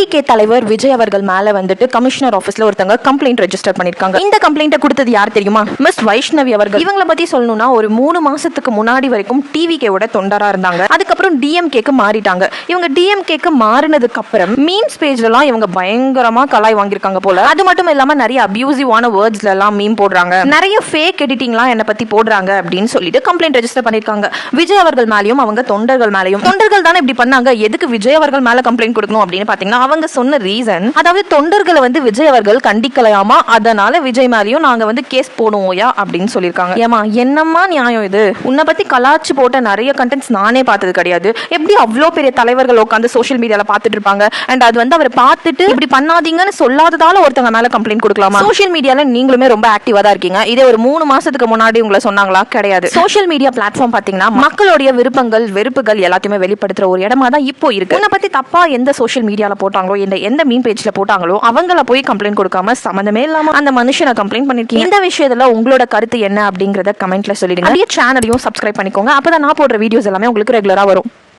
TVK தலைவர் விஜய் அவர்கள் மேல வந்துட்டு கமிஷனர் ஆபீஸ்ல ஒருத்தங்க கம்ப்ளைண்ட் ரெஜிஸ்டர் பண்ணிருக்காங்க. இந்த கம்ப்ளைண்ட்டை கொடுத்தது யார் தெரியுமா? மிஸ் வைஷ்ணவி அவர்கள். இவங்கள பத்தி சொல்லணும்னா ஒரு 3 மாசத்துக்கு முன்னாடி வரைக்கும் டிவிகேவோட தொண்டரா இருந்தாங்க. அதுக்கப்புறம் டிஎம்கேக்கு மாறிட்டாங்க. இவங்க டிஎம்கேக்கு மாறினதுக்கு அப்புறம் மீம்ஸ் பேஜ்லாம் இவங்க பயங்கரமா கலாய் வாங்கியிருக்காங்க போல. அது மட்டும் இல்லாம நிறைய அபியூசிவான வேர்ட்ஸ்ல எல்லாம் மீம் போடுறாங்க, நிறைய ஃபேக் எடிட்டிங்லாம் என்ன பத்தி போடுறாங்க அப்படின்னு சொல்லிட்டு கம்ப்ளைண்ட் ரெஜிஸ்டர் பண்ணிருக்காங்க. விஜய் அவர்கள் மேலயும் அவங்க தொண்டர்கள் மேலயும். தொண்டர்கள் தானே இப்படி பண்ணாங்க, எதுக்கு விஜய் அவர்கள் மேல கம்ப்ளைண்ட் கொடுக்கணும் அப்படின்னு பாத்தீங்கன்னா அவங்க சொன்ன ரீசன், அதாவது தொண்டர்களை வந்து விஜய் அவர்கள் கண்டிக்கலையாமா, அதனால விஜய் மேலயும் நாங்க வந்து கேஸ் போடுவோயா அப்படின்னு சொல்லியிருக்காங்க. ஏமா என்னம்மா நியாயம் இது? உன்னை பத்தி கலாச்சு போட்ட நிறைய கண்டென்ட்ஸ் நானே பார்த்தது கிடையாது. எப்படி அவ்வளோ பெரிய தலைவர்கள் உட்காந்து சோஷியல் மீடியால பார்த்துட்டு இருப்பாங்க? அண்ட் அது வந்து அவர் பார்த்துட்டு இப்படி பண்ணாதீங்கன்னு சொல்லாததால ஒருத்தங்க மேல கம்ப்ளைண்ட் கொடுக்கலாமா? சோஷியல் மீடியால நீங்களுமே ரொம்ப ஆக்டிவா தான் இருக்கீங்க. இதே ஒரு 3 மாசத்துக்கு முன்னாடி உங்களை சொன்னாங்களா? கிடையாது. சோஷியல் மீடியா பிளாட்ஃபார்ம் பாத்தீங்கன்னா மக்களுடைய விருப்பங்கள் வெறுப்புகள் எல்லாத்தையுமே வெளிப்படுத்துற ஒரு இடமா தான் இப்போ இருக்கு. உன்னை பத்தி தப்பா எந்த சோஷியல் மீடியால போட்டாங்களோ, எந்த மீம் பேஜ்ல போட்டாங்களோ அவங்கள போய் கம்ப்ளைண்ட் கொடுக்காம சம்பந்தமே இல்லாம அந்த மனுஷனை கம்ப்ளைண்ட் பண்ணிருக்கீங்க. இந்த விஷயத்துல உங்களோட கருத்து என்ன அப்படிங்கறத கமெண்ட்ல சொல்லிடுங்க. அப்படியே சேனலையும் சப்ஸ்கிரைப் பண்ணிக்கோங்க. அப்பதான் நான் போடுற வீடியோஸ் எல்லாமே உங்களுக்கு ரெகுலரா வரும்.